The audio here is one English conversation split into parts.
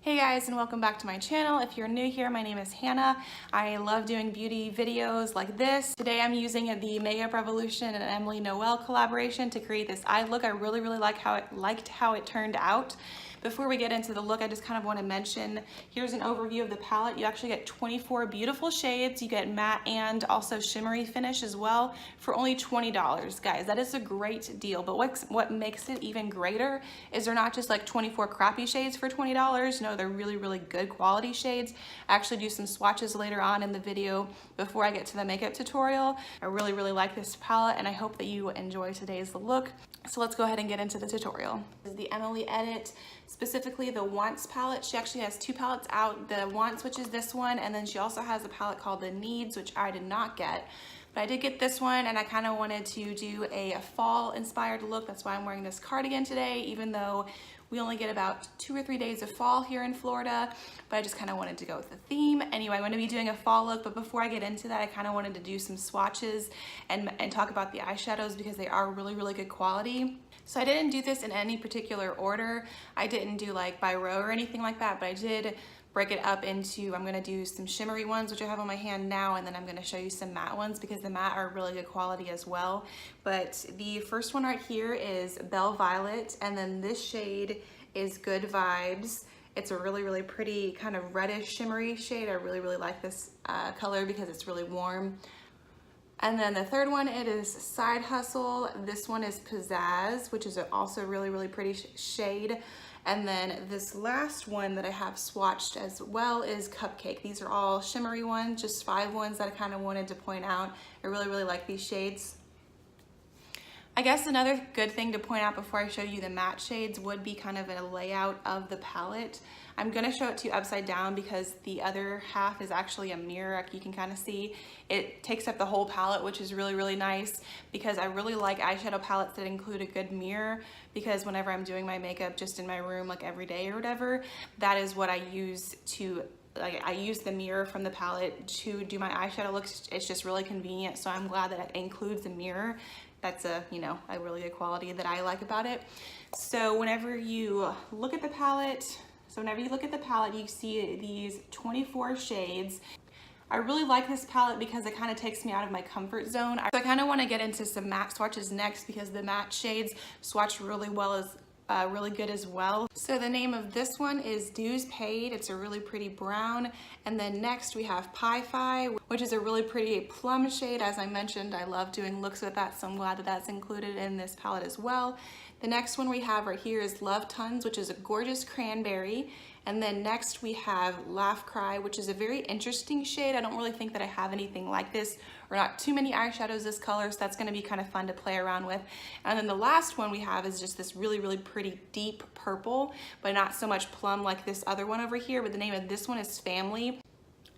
Hey guys, and welcome back to my channel. If you're new here, my name is Hannah. I love doing beauty videos like this. Today I'm using the Makeup Revolution and Emily Noel collaboration to create this eye look. I really liked how it turned out. Before we get into the look, I just kind of want to mention, here's an overview of the palette. You actually get 24 beautiful shades. You get matte and also shimmery finish as well for only $20. Guys, that is a great deal. But what makes it even greater is they're not just like 24 crappy shades for $20. No, they're really good quality shades. I actually do some swatches later on in the video before I get to the makeup tutorial. I really like this palette, and I hope that you enjoy today's look. So let's go ahead and get into the tutorial. This is the Emily Edit, specifically the Wants palette. She actually has two palettes out, the Wants, which is this one, and then she also has a palette called the Needs, which I did not get. But I did get this one, and I kind of wanted to do a fall inspired look. That's why I'm wearing this cardigan today, even though we only get about 2 or 3 days of fall here in Florida, but I just kind of wanted to go with the theme. Anyway, I'm going to be doing a fall look, but before I get into that, I kind of wanted to do some swatches and talk about the eyeshadows because they are really good quality. So I didn't do this in any particular order. I didn't do like by row or anything like that, but I did break it up into, I'm gonna do some shimmery ones, which I have on my hand now, and then I'm gonna show you some matte ones because the matte are really good quality as well. But the first one right here is Belle Violet, and then this shade is Good Vibes. It's a really pretty kind of reddish shimmery shade. I really like this color because it's really warm. And then the third one, it is Side Hustle. This one is Pizzazz, which is also really pretty shade. And then this last one that I have swatched as well is Cupcake. These are all shimmery ones, just 5 ones that I kind of wanted to point out. I really like these shades. I guess another good thing to point out before I show you the matte shades would be kind of a layout of the palette. I'm gonna show it to you upside down because the other half is actually a mirror, like you can kind of see. It takes up the whole palette, which is really nice because I really like eyeshadow palettes that include a good mirror, because whenever I'm doing my makeup just in my room like every day or whatever, that is what I use to I use the mirror from the palette to do my eyeshadow looks. It's just really convenient, so I'm glad that it includes a mirror. That's a really good quality that I like about it. So whenever you look at the palette, you see these 24 shades. I really like this palette because it kind of takes me out of my comfort zone. So I kind of want to get into some matte swatches next because the matte shades swatch really good as well. So the name of this one is Dues Paid. It's a really pretty brown. And then next we have Pi-Fi, which is a really pretty plum shade. As I mentioned, I love doing looks with that, so I'm glad that that's included in this palette as well. The next one we have right here is Love Tons, which is a gorgeous cranberry. And then next we have Laugh Cry, which is a very interesting shade. I don't really think that I have anything like this, or not too many eyeshadows this color, so that's gonna be kind of fun to play around with. And then the last one we have is just this really pretty deep purple, but not so much plum like this other one over here, but the name of this one is Family.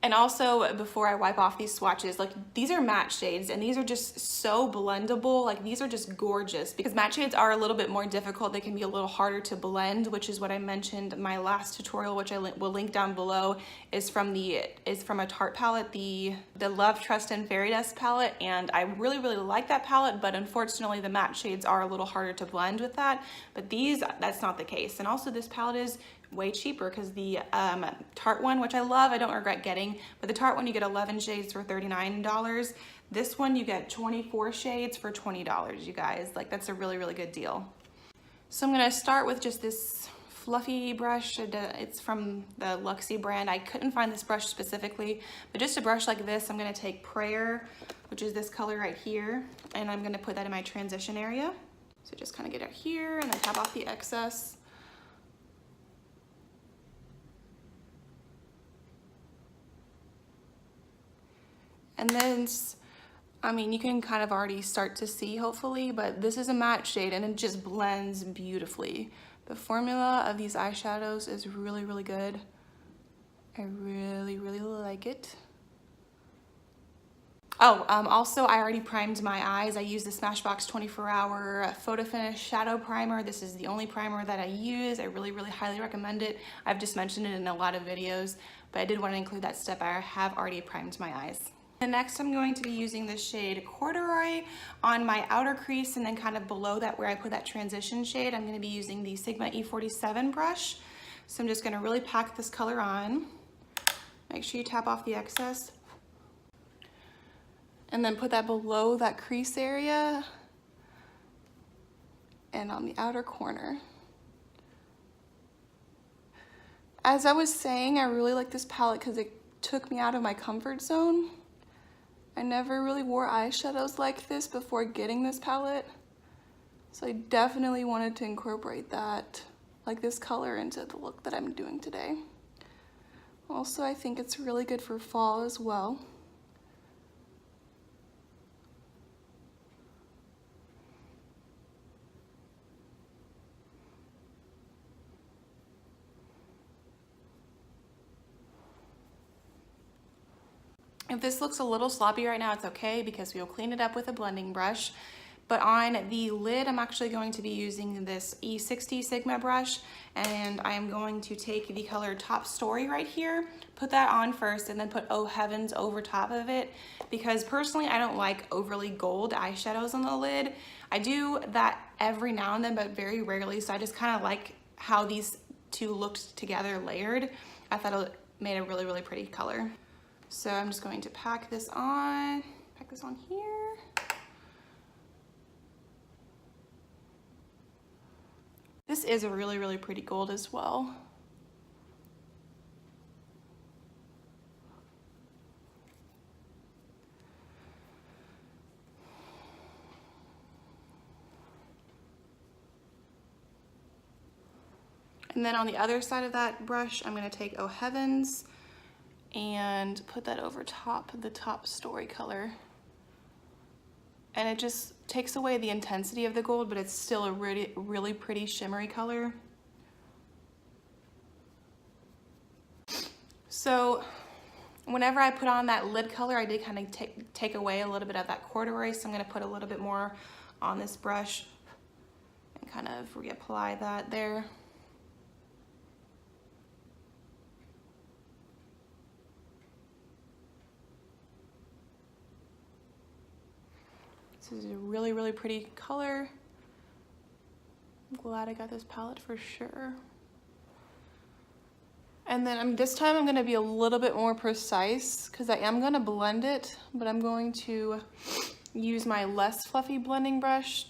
And also, before I wipe off these swatches, like these are matte shades and these are just so blendable. Like these are just gorgeous because matte shades are a little bit more difficult. They can be a little harder to blend, which is what I mentioned in my last tutorial, which I will link down below, is from a Tarte palette, the Love, Trust, and Fairy Dust palette. And I really like that palette, but unfortunately the matte shades are a little harder to blend with that. But these, that's not the case. And also this palette is way cheaper because the Tarte one, which I love, I don't regret getting, but the Tarte one you get 11 shades for $39. This one you get 24 shades for $20, you guys. Like that's a really good deal. So I'm gonna start with just this fluffy brush. It's from the Luxie brand. I couldn't find this brush specifically, but just a brush like this, I'm gonna take Prayer, which is this color right here, and I'm gonna put that in my transition area. So just kind of get it here and then tap off the excess. And then, I mean, you can kind of already start to see, hopefully, but this is a matte shade and it just blends beautifully. The formula of these eyeshadows is really good. I really like it. Oh, also, I already primed my eyes. I use the Smashbox 24-hour Photo Finish Shadow Primer. This is the only primer that I use. I really highly recommend it. I've just mentioned it in a lot of videos, but I did want to include that step. I have already primed my eyes. And next I'm going to be using the shade Corduroy on my outer crease, and then kind of below that where I put that transition shade, I'm going to be using the Sigma E47 brush. So I'm just gonna really pack this color on. Make sure you tap off the excess. And then put that below that crease area and on the outer corner. As I was saying, I really like this palette because it took me out of my comfort zone. I never really wore eyeshadows like this before getting this palette. So I definitely wanted to incorporate that, like this color, into the look that I'm doing today. Also, I think it's really good for fall as well. If this looks a little sloppy right now, it's okay because we'll clean it up with a blending brush. But on the lid, I'm actually going to be using this E60 Sigma brush, and I am going to take the color Top Story right here, put that on first, and then put Oh Heavens over top of it, because personally I don't like overly gold eyeshadows on the lid. I do that every now and then, but very rarely, so I just kind of like how these two looked together layered. I thought it made a really, really pretty color. So I'm just going to pack this on here. This is a really, really pretty gold as well. And then on the other side of that brush, I'm going to take Oh Heavens and put that over top of the Top Story color. And it just takes away the intensity of the gold, but it's still a really, really pretty shimmery color. So whenever I put on that lid color, I did kind of take away a little bit of that corduroy, so I'm going to put a little bit more on this brush and kind of reapply that there. This is a really, really pretty color. I'm glad I got this palette for sure. And then this time I'm gonna be a little bit more precise because I am gonna blend it, but I'm going to use my less fluffy blending brush.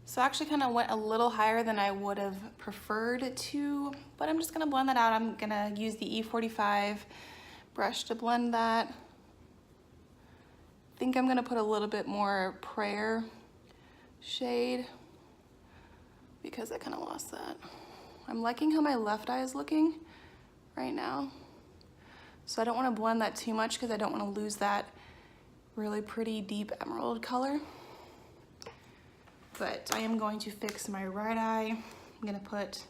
So I actually kind of went a little higher than I would have preferred to, but I'm just gonna blend that out. I'm gonna use the E45 brush to blend that. I think I'm gonna put a little bit more Prayer shade because I kind of lost that. I'm liking how my left eye is looking right now. So I don't want to blend that too much because I don't want to lose that really pretty deep emerald color. But I am going to fix my right eye. I'm gonna put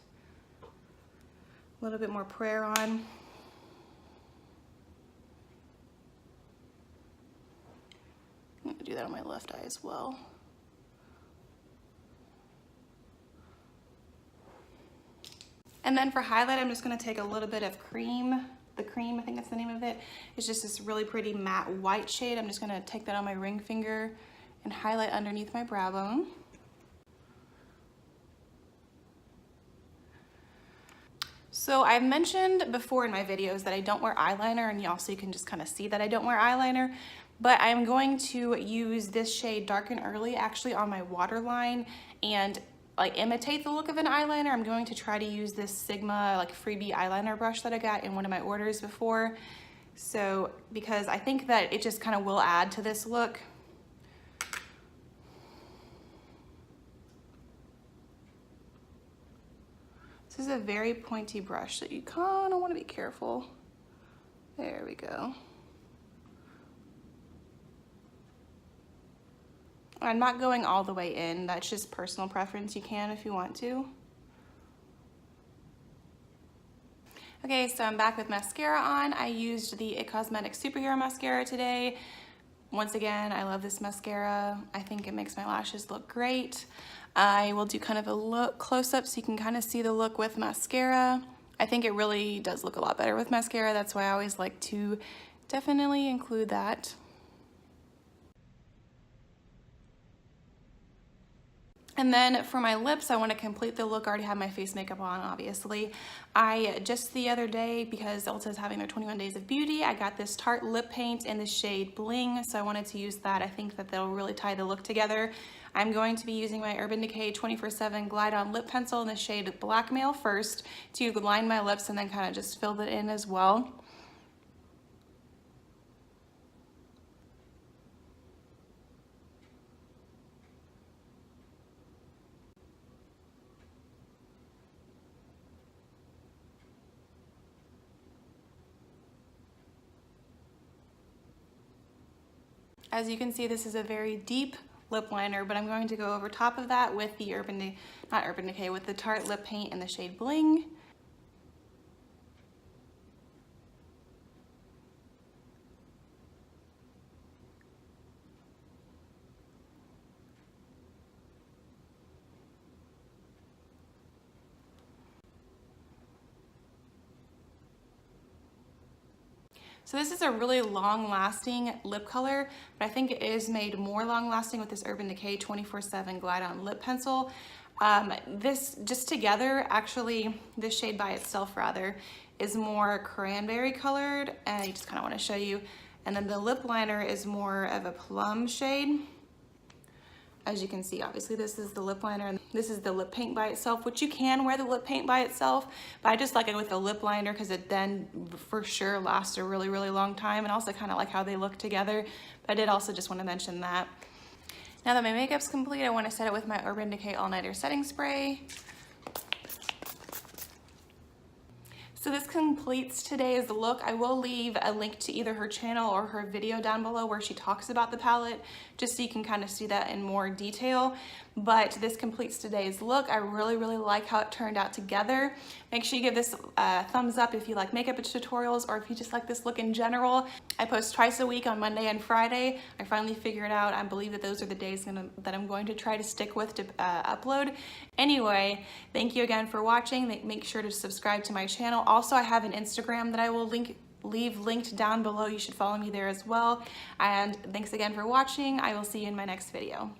a little bit more Prayer on. I'm gonna do that on my left eye as well. And then for highlight, I'm just gonna take a little bit of Cream. The Cream, I think that's the name of it. It's just this really pretty matte white shade. I'm just gonna take that on my ring finger and highlight underneath my brow bone. So I've mentioned before in my videos that I don't wear eyeliner, and also you can just kind of see that I don't wear eyeliner. But I'm going to use this shade Dark and Early actually on my waterline and like imitate the look of an eyeliner. I'm going to try to use this Sigma like freebie eyeliner brush that I got in one of my orders before. So because I think that it just kind of will add to this look. This is a very pointy brush, so you kind of want to be careful. There we go. I'm not going all the way in. That's just personal preference. You can if you want to. Okay, so I'm back with mascara on. I used the It Cosmetics Superhero Mascara today. Once again, I love this mascara. I think it makes my lashes look great. I will do kind of a look close up so you can kind of see the look with mascara. I think it really does look a lot better with mascara. That's why I always like to definitely include that. And then for my lips, I want to complete the look. I already have my face makeup on, obviously. I just the other day, because Ulta is having their 21 Days of Beauty, I got this Tarte lip paint in the shade Bling, so I wanted to use that. I think that they'll really tie the look together. I'm going to be using my Urban Decay 24/7 Glide On Lip Pencil in the shade Blackmail first to line my lips and then kind of just fill it in as well. As you can see, this is a very deep lip liner, but I'm going to go over top of that with the with the Tarte lip paint in the shade Bling. So this is a really long-lasting lip color, but I think it is made more long-lasting with this Urban Decay 24/7 Glide On Lip Pencil. This just together, actually, this shade by itself rather, is more cranberry colored, and I just kind of want to show you. And then the lip liner is more of a plum shade. As you can see, obviously this is the lip liner and this is the lip paint by itself, which you can wear the lip paint by itself, but I just like it with a lip liner because it then for sure lasts a really, really long time, and also kind of like how they look together. But I did also just want to mention that. Now that my makeup's complete, I want to set it with my Urban Decay All Nighter Setting Spray. So this completes today's look. I will leave a link to either her channel or her video down below where she talks about the palette, just so you can kind of see that in more detail. But this completes today's look. I really, really like how it turned out together. Make sure you give this a thumbs up if you like makeup tutorials or if you just like this look in general. I post twice a week on Monday and Friday. I finally figured out, I believe that those are the days that I'm going to try to stick with to upload. Anyway, thank you again for watching. Make sure to subscribe to my channel. Also, I have an Instagram that I will leave linked down below. You should follow me there as well. And thanks again for watching. I will see you in my next video.